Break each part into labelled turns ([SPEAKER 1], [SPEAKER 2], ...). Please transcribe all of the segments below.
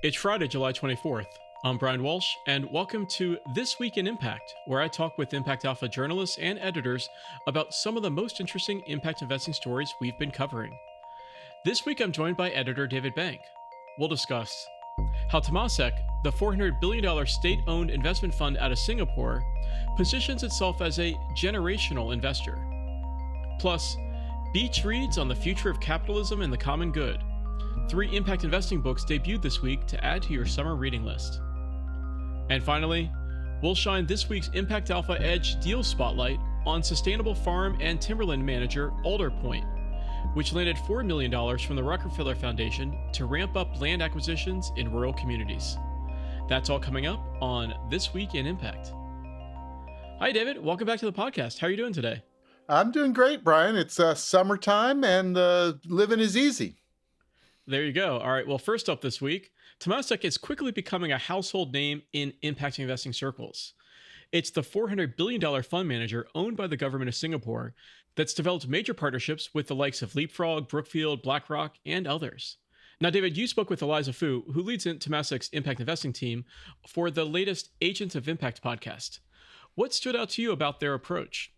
[SPEAKER 1] It's Friday, July 24th. I'm Brian Walsh, and welcome to This Week in Impact, where I talk with ImpactAlpha journalists and editors about some of the most interesting impact investing stories we've been covering. This week, I'm joined by editor David Bank. We'll discuss how Temasek, the $400 billion state-owned investment fund out of Singapore, positions itself as a generational investor. Plus, Beach reads on the future of capitalism and the common good. 3 impact investing books debuted this week to add to your summer reading list. And finally, we'll shine this week's ImpactAlpha Edge Deal Spotlight on sustainable farm and timberland manager Alder Point, which landed $4 million from the Rockefeller Foundation to ramp up land acquisitions in rural communities. That's all coming up on This Week in Impact. Hi, David. Welcome back to the podcast. How are you doing today?
[SPEAKER 2] I'm doing great, Brian. It's summertime and living is easy.
[SPEAKER 1] There you go. All right. Well, first up this week, Temasek is quickly becoming a household name in impact investing circles. It's the $400 billion fund manager owned by the government of Singapore that's developed major partnerships with the likes of Leapfrog, Brookfield, BlackRock, and others. Now, David, you spoke with Eliza Fu, who leads Temasek's impact investing team, for the latest Agents of Impact podcast. What stood out to you about their approach?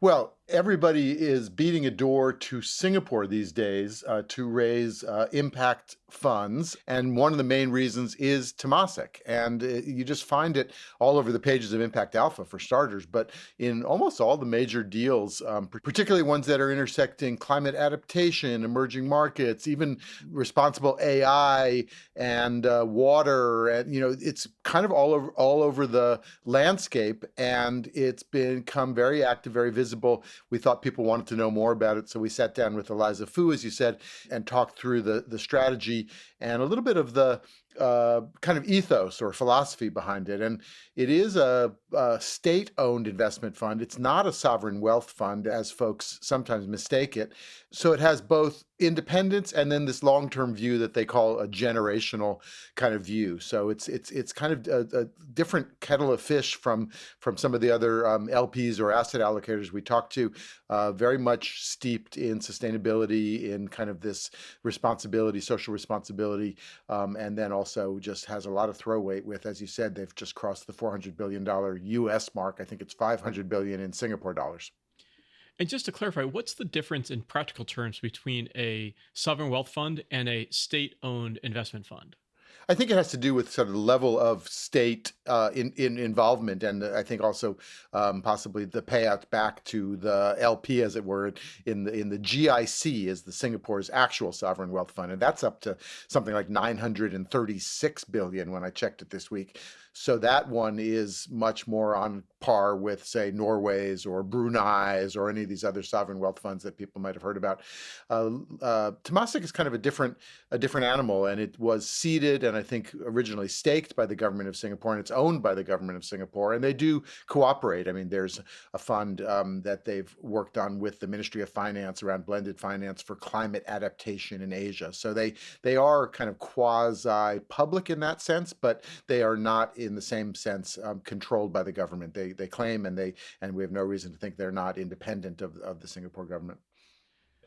[SPEAKER 2] Well, everybody is beating a door to Singapore these days to raise impact funds. And one of the main reasons is Temasek. And you just find it all over the pages of ImpactAlpha for starters, but in almost all the major deals, particularly ones that are intersecting climate adaptation, emerging markets, even responsible AI and water. And, it's kind of all over the landscape. And it's become very active, very visible. We thought people wanted to know more about it, so we sat down with Eliza Fu, as you said, and talked through the strategy and a little bit of the kind of ethos or philosophy behind it. And it is a state-owned investment fund. It's not a sovereign wealth fund, as folks sometimes mistake it. So it has both independence and then this long-term view that they call a generational kind of view. So it's kind of a different kettle of fish from some of the other LPs or asset allocators we talked to, very much steeped in sustainability, in kind of this responsibility, social responsibility, and then also just has a lot of throw weight with, as you said, they've just crossed the $400 billion US mark. I think it's $500 billion in Singapore dollars.
[SPEAKER 1] And just to clarify, what's the difference in practical terms between a sovereign wealth fund and a state-owned investment fund?
[SPEAKER 2] I think it has to do with sort of the level of state in involvement, and I think also possibly the payout back to the LP, as it were, in the GIC, is the Singapore's actual sovereign wealth fund, and that's up to something like $936 billion when I checked it this week. So that one is much more on par with, say, Norway's or Brunei's or any of these other sovereign wealth funds that people might have heard about. Temasek is kind of a different animal, and it was seeded and I think originally staked by the government of Singapore, and it's owned by the government of Singapore, and they do cooperate. I mean, there's a fund that they've worked on with the Ministry of Finance around blended finance for climate adaptation in Asia. So they are kind of quasi-public in that sense, but they are not in the same sense controlled by the government. They claim, and we have no reason to think they're not independent of the Singapore government.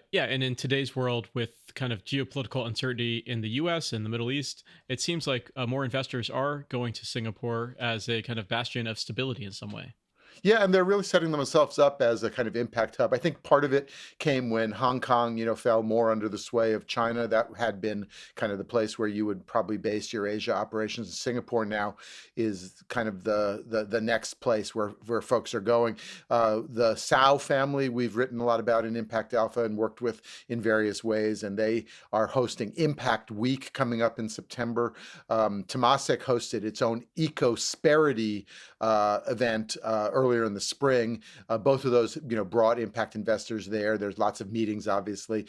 [SPEAKER 1] Yeah, and in today's world with kind of geopolitical uncertainty in the US and the Middle East, it seems like more investors are going to Singapore as a kind of bastion of stability in some way.
[SPEAKER 2] Yeah, and they're really setting themselves up as a kind of impact hub. I think part of it came when Hong Kong, fell more under the sway of China. That had been kind of the place where you would probably base your Asia operations. Singapore now is kind of the next place where folks are going. The Tsao family, we've written a lot about in ImpactAlpha and worked with in various ways, and they are hosting Impact Week coming up in September. Temasek hosted its own Ecosperity event earlier in the spring. Both of those, brought impact investors there. There's lots of meetings, obviously.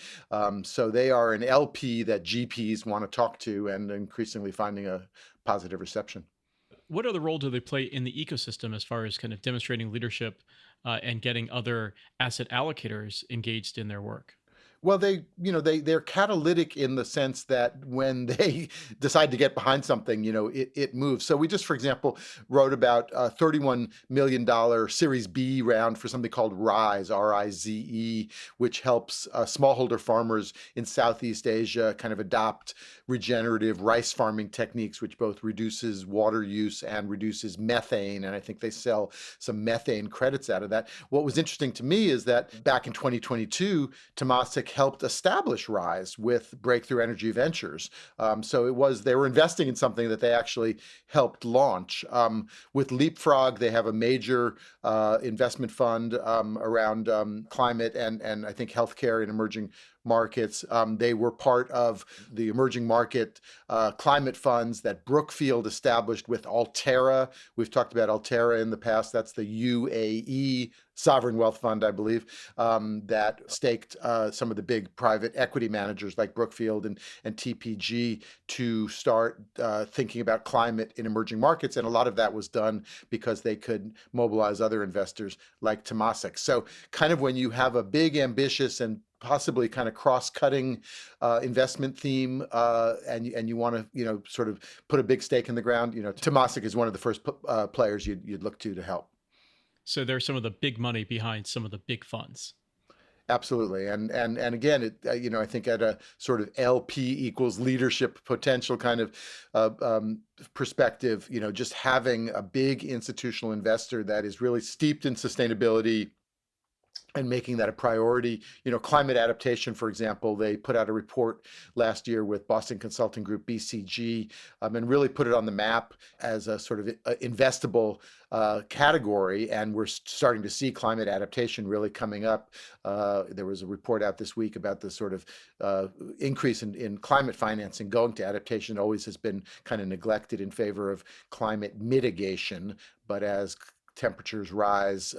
[SPEAKER 2] So they are an LP that GPs want to talk to and increasingly finding a positive reception.
[SPEAKER 1] What other role do they play in the ecosystem as far as kind of demonstrating leadership and getting other asset allocators engaged in their work?
[SPEAKER 2] Well, they're catalytic in the sense that when they decide to get behind something, it moves. So we just, for example, wrote about a $31 million Series B round for something called RISE, R-I-Z-E, which helps smallholder farmers in Southeast Asia kind of adopt regenerative rice farming techniques, which both reduces water use and reduces methane. And I think they sell some methane credits out of that. What was interesting to me is that back in 2022, Temasek helped establish RISE with Breakthrough Energy Ventures. So they were investing in something that they actually helped launch. With Leapfrog, they have a major investment fund around climate and I think healthcare in emerging markets. They were part of the emerging market climate funds that Brookfield established with Altera. We've talked about Altera in the past. That's the UAE sovereign wealth fund, I believe, that staked some of the big private equity managers like Brookfield and TPG to start thinking about climate in emerging markets. And a lot of that was done because they could mobilize other investors like Temasek. So kind of when you have a big, ambitious, and possibly kind of cross-cutting investment theme, and you want to sort of put a big stake in the ground, Temasek is one of the first players you'd look to help.
[SPEAKER 1] So there's some of the big money behind some of the big funds.
[SPEAKER 2] Absolutely, and again, I think at a sort of LP equals leadership potential kind of perspective, just having a big institutional investor that is really steeped in sustainability and making that a priority. Climate adaptation, for example, they put out a report last year with Boston Consulting Group, BCG, and really put it on the map as a sort of investable category. And we're starting to see climate adaptation really coming up. There was a report out this week about the sort of increase in climate financing going to adaptation. It always has been kind of neglected in favor of climate mitigation, but as temperatures rise,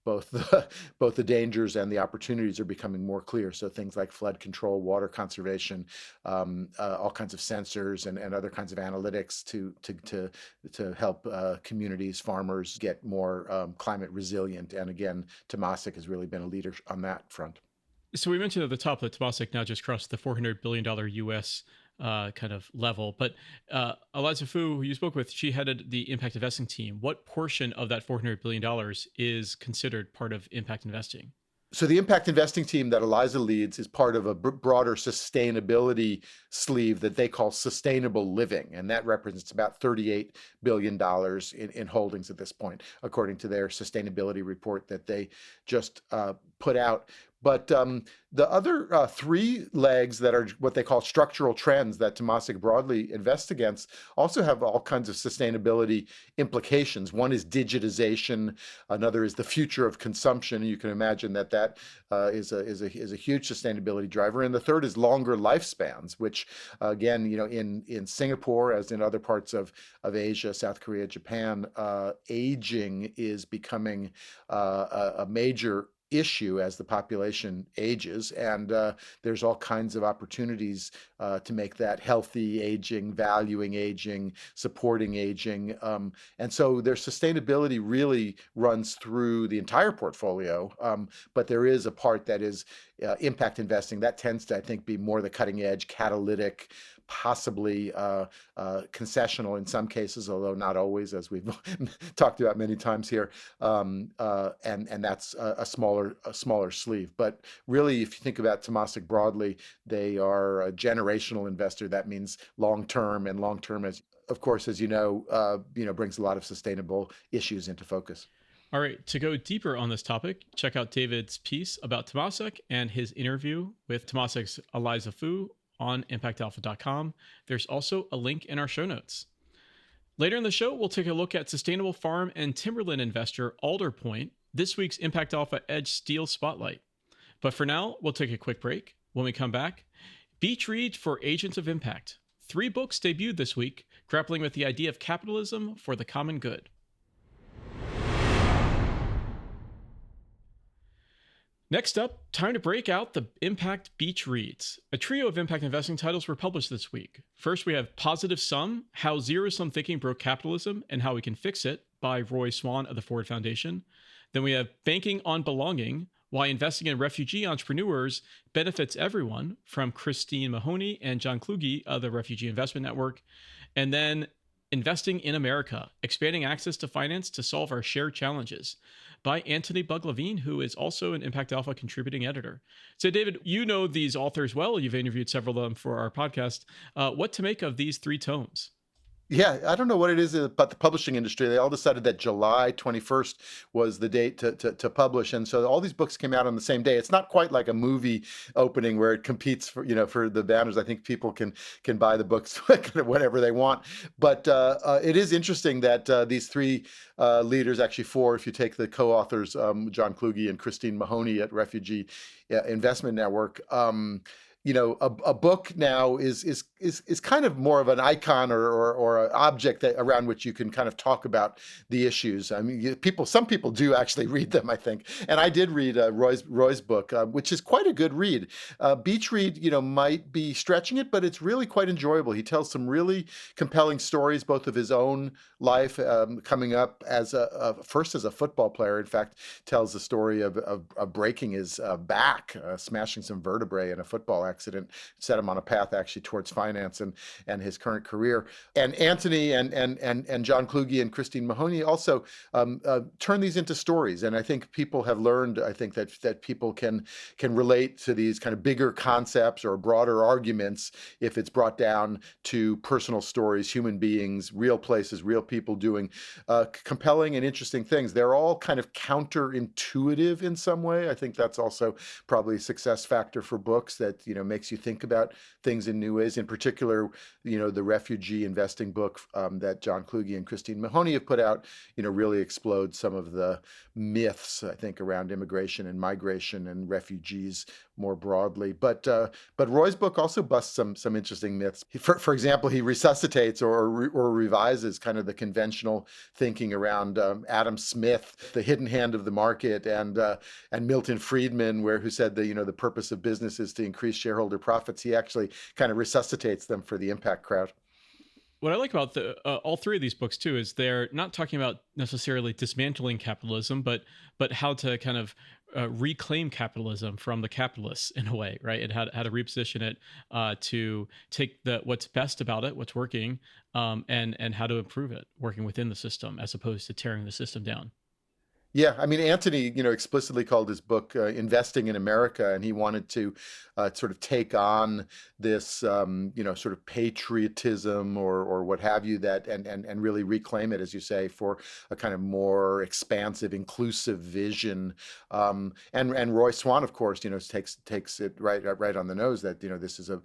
[SPEAKER 2] both the dangers and the opportunities are becoming more clear. So things like flood control, water conservation, all kinds of sensors and other kinds of analytics to help communities, farmers get more climate resilient. And again, Temasek has really been a leader on that front.
[SPEAKER 1] So we mentioned at the top that Temasek now just crossed the $400 billion US kind of level. But Eliza Fu, who you spoke with, she headed the impact investing team. What portion of that $400 billion is considered part of impact investing?
[SPEAKER 2] So the impact investing team that Eliza leads is part of a broader sustainability sleeve that they call sustainable living. And that represents about $38 billion in holdings at this point, according to their sustainability report that they just put out. But the other three legs that are what they call structural trends that Temasek broadly invests against also have all kinds of sustainability implications. One is digitization. Another is the future of consumption. And you can imagine that is a huge sustainability driver. And the third is longer lifespans, which again, in Singapore, as in other parts of Asia, South Korea, Japan, aging is becoming a major issue as the population ages, and there's all kinds of opportunities to make that healthy aging, valuing aging, supporting aging, and so their sustainability really runs through the entire portfolio, but there is a part that is impact investing that tends to, I think, be more the cutting edge, catalytic, possibly concessional in some cases, although not always, as we've talked about many times here, and that's a smaller sleeve. But really, if you think about Temasek broadly, they are a generational investor. That means long-term, and long-term, as of course, as you know, brings a lot of sustainable issues into focus.
[SPEAKER 1] All right, to go deeper on this topic, check out David's piece about Temasek and his interview with Temasek's Eliza Fu on ImpactAlpha.com. There's also a link in our show notes. Later in the show, we'll take a look at sustainable farm and timberland investor Alder Point, this week's ImpactAlpha Edge Steel Spotlight. But for now, we'll take a quick break. When we come back, Beach Read for Agents of Impact. 3 books debuted this week, grappling with the idea of capitalism for the common good. Next up, time to break out the Impact Beach Reads. A trio of impact investing titles were published this week. First, we have Positive Sum, How Zero-Sum Thinking Broke Capitalism and How We Can Fix It by Roy Swan of the Ford Foundation. Then we have Banking on Belonging, Why Investing in Refugee Entrepreneurs Benefits Everyone from Christine Mahoney and John Kluge of the Refugee Investment Network. And then Investing in America, Expanding Access to Finance to Solve Our Shared Challenges by Anthony Bug-Levine, who is also an Impact Alpha contributing editor. So, David, you know these authors well. You've interviewed several of them for our podcast. What to make of these three tomes?
[SPEAKER 2] Yeah, I don't know what it is about the publishing industry. They all decided that July 21st was the date to publish. And so all these books came out on the same day. It's not quite like a movie opening where it competes for, for the banners. I think people can buy the books whenever they want. But it is interesting that these three leaders, actually four, if you take the co-authors, John Kluge and Christine Mahoney at Refugee Investment Network, a book now is kind of more of an icon or an object around which you can kind of talk about the issues. I mean, some people do actually read them, I think. And I did read Roy's book, which is quite a good read. Beach read, might be stretching it, but it's really quite enjoyable. He tells some really compelling stories, both of his own life coming up as first as a football player. In fact, tells the story of breaking his back, smashing some vertebrae in a football accident, set him on a path actually towards finance and his current career. And Anthony and John Kluge and Christine Mahoney also turn these into stories. And I think people have learned, I think that people can relate to these kind of bigger concepts or broader arguments if it's brought down to personal stories, human beings, real places, real people doing compelling and interesting things. They're all kind of counterintuitive in some way. I think that's also probably a success factor for books that, makes you think about things in new ways. In particular, the refugee investing book that John Kluge and Christine Mahoney have put out, really explodes some of the myths, I think, around immigration and migration and refugees more broadly. But Roy's book also busts some interesting myths. For example, he resuscitates or revises kind of the conventional thinking around Adam Smith, the hidden hand of the market, and Milton Friedman, who said the purpose of business is to increase shareholder profits. He actually kind of resuscitates them for the impact crowd.
[SPEAKER 1] What I like about all three of these books too is they're not talking about necessarily dismantling capitalism, but how to kind of reclaim capitalism from the capitalists in a way, right? And how to reposition it to take what's best about it, what's working, and how to improve it, working within the system as opposed to tearing the system down.
[SPEAKER 2] Yeah, I mean, Anthony, explicitly called his book "Investing in America," and he wanted to sort of take on this, sort of patriotism or what have you, that and really reclaim it, as you say, for a kind of more expansive, inclusive vision. And Roy Swan, of course, takes it right on the nose that this is a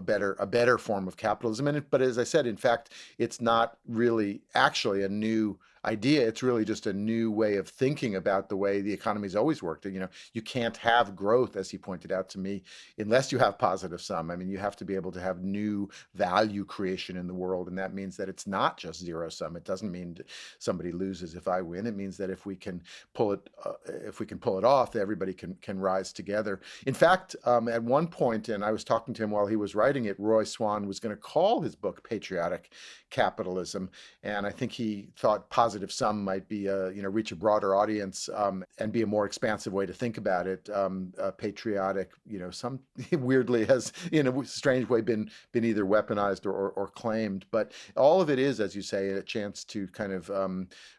[SPEAKER 2] better form of capitalism. But as I said, in fact, it's not really actually a new idea. It's really just a new way of thinking about the way the economy's always worked. You can't have growth, as he pointed out to me, unless you have positive sum. I mean, you have to be able to have new value creation in the world, and that means that it's not just zero sum. It doesn't mean somebody loses if I win. It means that if we can pull it off, everybody can rise together. In fact, at one point, and I was talking to him while he was writing it, Roy Swan was going to call his book "Patriotic Capitalism," and I think he thought positive sum might be reach a broader audience and be a more expansive way to think about it. Patriotic, some weirdly has in a strange way been either weaponized or claimed, but all of it is, as you say, a chance to kind of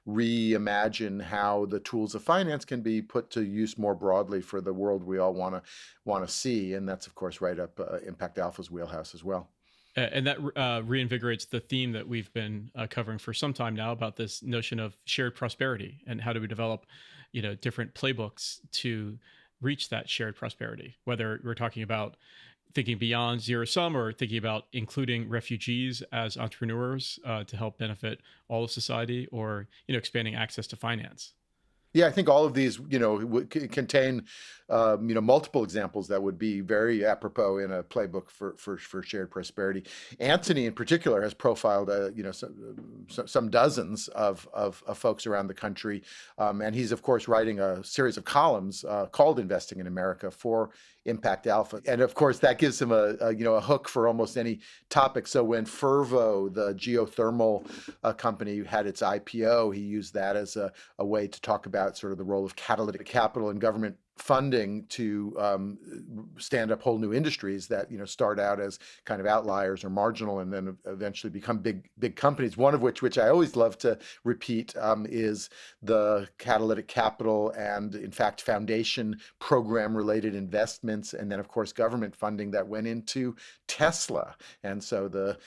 [SPEAKER 2] reimagine how the tools of finance can be put to use more broadly for the world we all want to see, and that's of course right up Impact Alpha's wheelhouse as well.
[SPEAKER 1] And that reinvigorates the theme that we've been covering for some time now about this notion of shared prosperity and how do we develop, different playbooks to reach that shared prosperity, whether we're talking about thinking beyond zero sum or thinking about including refugees as entrepreneurs to help benefit all of society, or, expanding access to finance.
[SPEAKER 2] Yeah, I think all of these, contain, multiple examples that would be very apropos in a playbook for shared prosperity. Anthony, in particular, has profiled, some dozens of folks around the country, and he's of course writing a series of columns called "Investing in America" for Impact Alpha, and of course that gives him a hook for almost any topic. So when Fervo, the geothermal company, had its IPO, he used that as a way to talk about sort of the role of catalytic capital and government funding to stand up whole new industries that start out as kind of outliers or marginal, and then eventually become big companies. One of which I always love to repeat, is the catalytic capital and, in fact, foundation program related investments, and then of course government funding that went into Tesla. And so the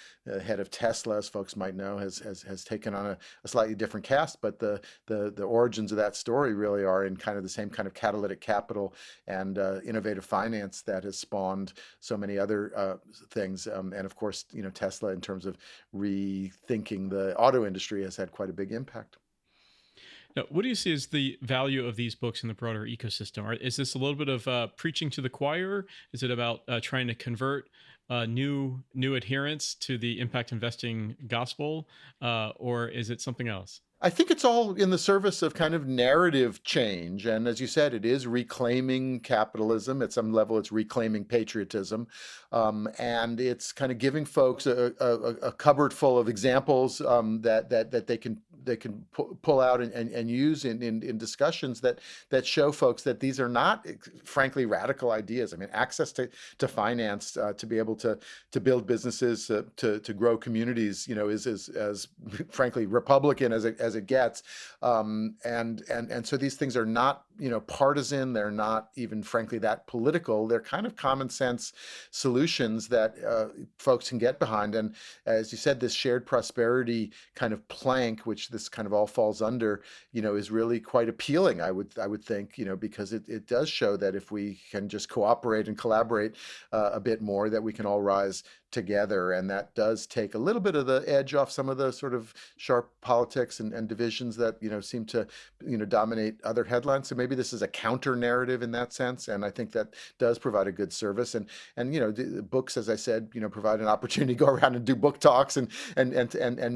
[SPEAKER 2] head of Tesla, as folks might know, has taken on a slightly different cast, but the origins of that story really are in kind of the same kind of catalytic capital and innovative finance that has spawned so many other things. And of course, Tesla, in terms of rethinking the auto industry, has had quite a big impact.
[SPEAKER 1] Now, what do you see as the value of these books in the broader ecosystem? Is this a little bit of preaching to the choir? Is it about trying to convert new adherents to the impact investing gospel, or is it something else?
[SPEAKER 2] I think it's all in the service of kind of narrative change. And as you said, it is reclaiming capitalism. At some level, it's reclaiming patriotism. And it's kind of giving folks a cupboard full of examples that they can pull out and use in discussions that show folks that these are not, frankly, radical ideas. I mean, access to finance, to be able to build businesses, to grow communities, is as frankly Republican as it gets. And so these things are not partisan. They're not even, frankly, that political. They're kind of common sense solutions that folks can get behind. And as you said, this shared prosperity kind of plank, which this kind of all falls under, is really quite appealing, I would think, because it does show that if we can just cooperate and collaborate a bit more, that we can all rise together. And that does take a little bit of the edge off some of the sort of sharp politics and divisions that seem to dominate other headlines. So maybe this is a counter narrative in that sense, and I think that does provide a good service. And the books, as I said, provide an opportunity to go around and do book talks and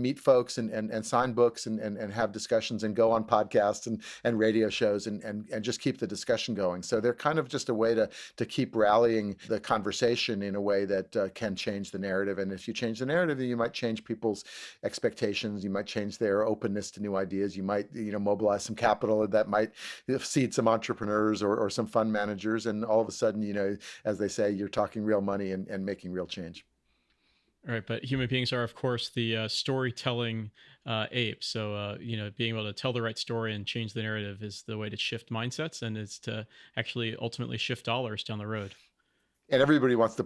[SPEAKER 2] meet folks and sign books and have discussions and go on podcasts and radio shows and just keep the discussion going. So they're kind of just a way to keep rallying the conversation in a way that can change the narrative. And if you change the narrative, then you might change people's expectations. You might change their openness to new ideas. You might mobilize some capital that might seed some entrepreneurs or some fund managers, and all of a sudden, as they say, you're talking real money and making real change.
[SPEAKER 1] All right, but human beings are, of course, the storytelling apes. So, being able to tell the right story and change the narrative is the way to shift mindsets, and is to actually ultimately shift dollars down the road.
[SPEAKER 2] And everybody wants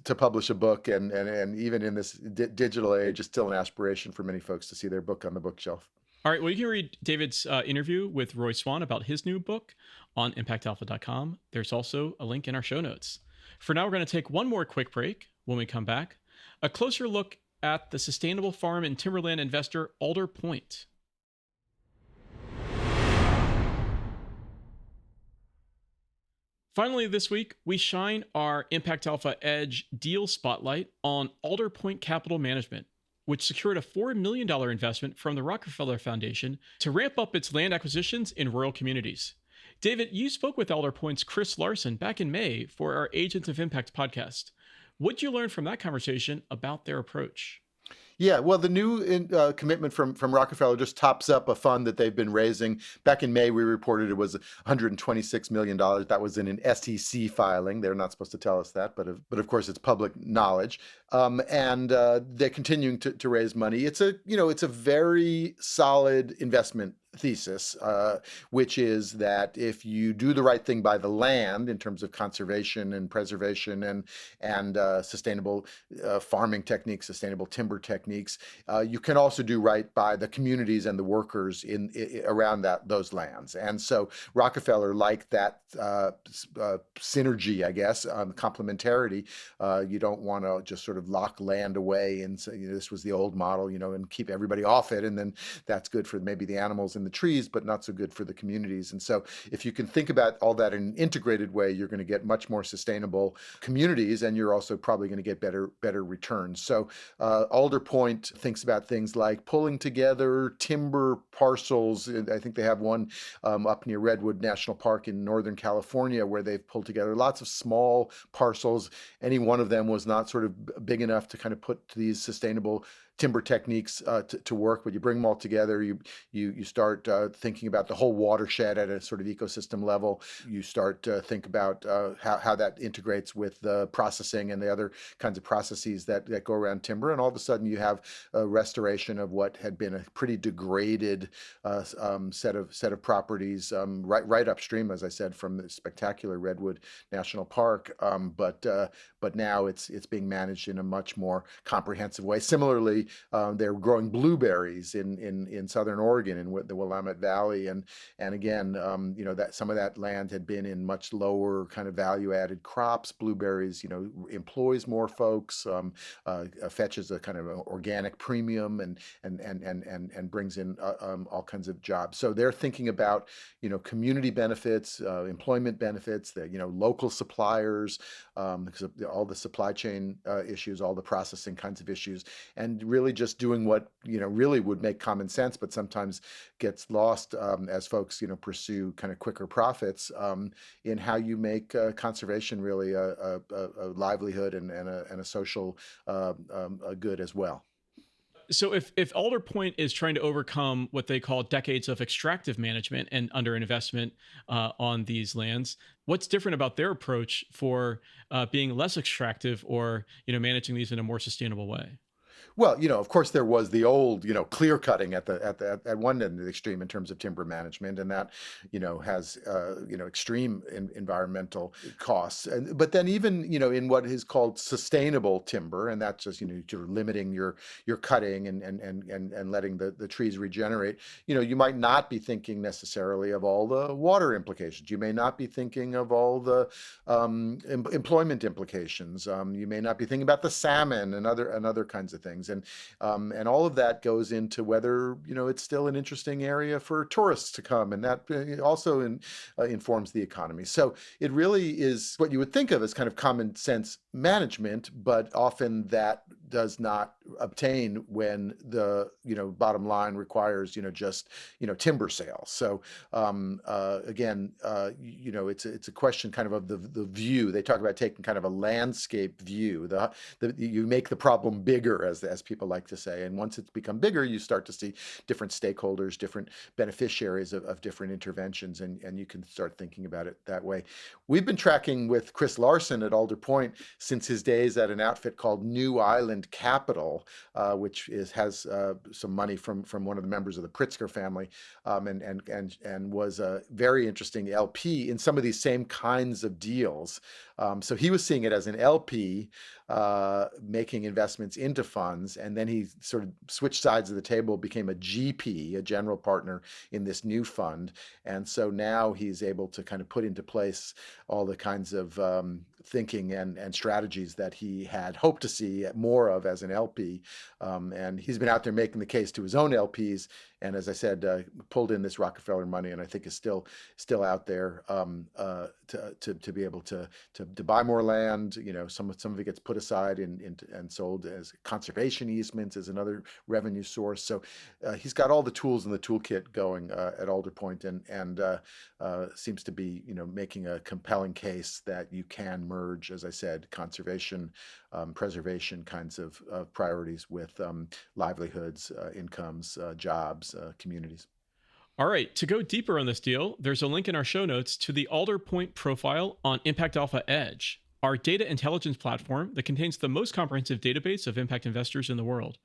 [SPEAKER 2] to publish a book, and even in this digital age, it's still an aspiration for many folks to see their book on the bookshelf.
[SPEAKER 1] All right, well, you can read David's interview with Roy Swan about his new book on ImpactAlpha.com. There's also a link in our show notes. For now, we're going to take one more quick break. When we come back, a closer look at the sustainable farm and timberland investor Alder Point. Finally, this week, we shine our Impact Alpha Edge deal spotlight on Alder Point Capital Management, which secured a $4 million investment from the Rockefeller Foundation to ramp up its land acquisitions in rural communities. David, you spoke with Alder Point's Chris Larson back in May for our Agents of Impact podcast. What did you learn from that conversation about their approach?
[SPEAKER 2] Yeah, well, the new commitment from Rockefeller just tops up a fund that they've been raising. Back in May, we reported it was $126 million. That was in an SEC filing. They're not supposed to tell us that, but of course it's public knowledge. And they're continuing to raise money. It's a very solid investment thesis, which is that if you do the right thing by the land in terms of conservation and preservation and sustainable farming techniques, sustainable timber techniques, you can also do right by the communities and the workers around those lands. And so Rockefeller liked that synergy, I guess, complementarity. You don't want to just sort of lock land away and say, this was the old model, and keep everybody off it, and then that's good for maybe the animals in the trees, but not so good for the communities. And so if you can think about all that in an integrated way, you're going to get much more sustainable communities, and you're also probably going to get better returns. So Alder Point thinks about things like pulling together timber parcels. I think they have one up near Redwood National Park in Northern California where they've pulled together lots of small parcels. Any one of them was not sort of big enough to kind of put these sustainable timber techniques to work, but you bring them all together. You start start thinking about the whole watershed at a sort of ecosystem level. You start to think about how that integrates with the processing and the other kinds of processes that go around timber. And all of a sudden you have a restoration of what had been a pretty degraded set of properties right upstream, as I said, from the spectacular Redwood National Park. But now it's being managed in a much more comprehensive way. Similarly, they're growing blueberries in southern Oregon in the Willamette Valley, and again, that some of that land had been in much lower kind of value-added crops. Blueberries, employs more folks, fetches a kind of organic premium, and brings in all kinds of jobs. So they're thinking about community benefits, employment benefits, local suppliers, because of all the supply chain issues, all the processing kinds of issues, and really just doing what really would make common sense, but sometimes gets lost as folks pursue kind of quicker profits in how you make conservation really a livelihood and a social good as well.
[SPEAKER 1] So if Alder Point is trying to overcome what they call decades of extractive management and underinvestment on these lands, what's different about their approach for being less extractive or managing these in a more sustainable way?
[SPEAKER 2] Well, of course, there was the old, clear cutting at one end of the extreme in terms of timber management, and that, has, extreme environmental costs. But then even, in what is called sustainable timber, and that's just, you're limiting your cutting and letting the trees regenerate. You might not be thinking necessarily of all the water implications. You may not be thinking of all the employment implications. You may not be thinking about the salmon and other kinds of things. And all of that goes into whether it's still an interesting area for tourists to come, and that also informs the economy. So it really is what you would think of as kind of common sense management, but often that does not obtain when the bottom line requires just timber sales. So again, it's a question kind of the view. They talk about taking kind of a landscape view. You make the problem bigger, as people like to say, and once it's become bigger, you start to see different stakeholders, different beneficiaries of different interventions, and you can start thinking about it that way. We've been tracking with Chris Larson at Alder Point since his days at an outfit called New Island Capital, which has some money from one of the members of the Pritzker family, and was a very interesting LP in some of these same kinds of deals. So he was seeing it as an LP making investments into funds, and then he sort of switched sides of the table, became a GP, a general partner in this new fund. And so now he's able to kind of put into place all the kinds of thinking and strategies that he had hoped to see more of as an LP. And he's been out there making the case to his own LPs. And as I said, pulled in this Rockefeller money, and I think is still out there to be able to buy more land. Some of it gets put aside and sold as conservation easements as another revenue source. So he's got all the tools in the toolkit going at Alder Point, and seems to be making a compelling case that you can merge, as I said, conservation, preservation kinds of priorities with livelihoods, incomes, jobs, communities.
[SPEAKER 1] All right, to go deeper on this deal, there's a link in our show notes to the Alder Point profile on ImpactAlpha Edge, our data intelligence platform that contains the most comprehensive database of impact investors in the world.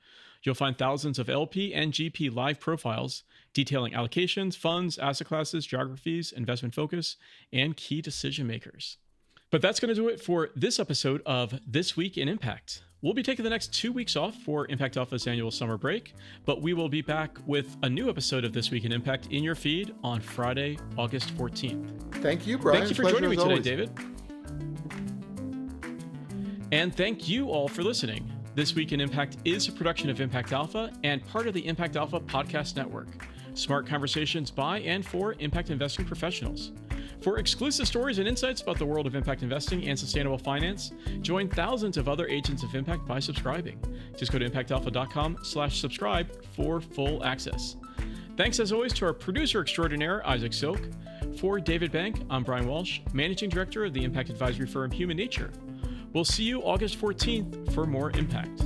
[SPEAKER 1] You'll find thousands of LP and GP live profiles detailing allocations, funds, asset classes, geographies, investment focus, and key decision makers. But that's going to do it for this episode of This Week in Impact. We'll be taking the next 2 weeks off for ImpactAlpha's annual summer break, but we will be back with a new episode of This Week in Impact in your feed on Friday, August 14th.
[SPEAKER 2] Thank you, Brian.
[SPEAKER 1] Thank you for joining me today, David. And thank you all for listening. This Week in Impact is a production of ImpactAlpha and part of the ImpactAlpha podcast network. Smart conversations by and for impact investing professionals. For exclusive stories and insights about the world of impact investing and sustainable finance, join thousands of other agents of impact by subscribing. Just go to impactalpha.com/subscribe for full access. Thanks as always to our producer extraordinaire, Isaac Silk. For David Bank, I'm Brian Walsh, Managing Director of the impact advisory firm Human Nature. We'll see you August 14th for more Impact.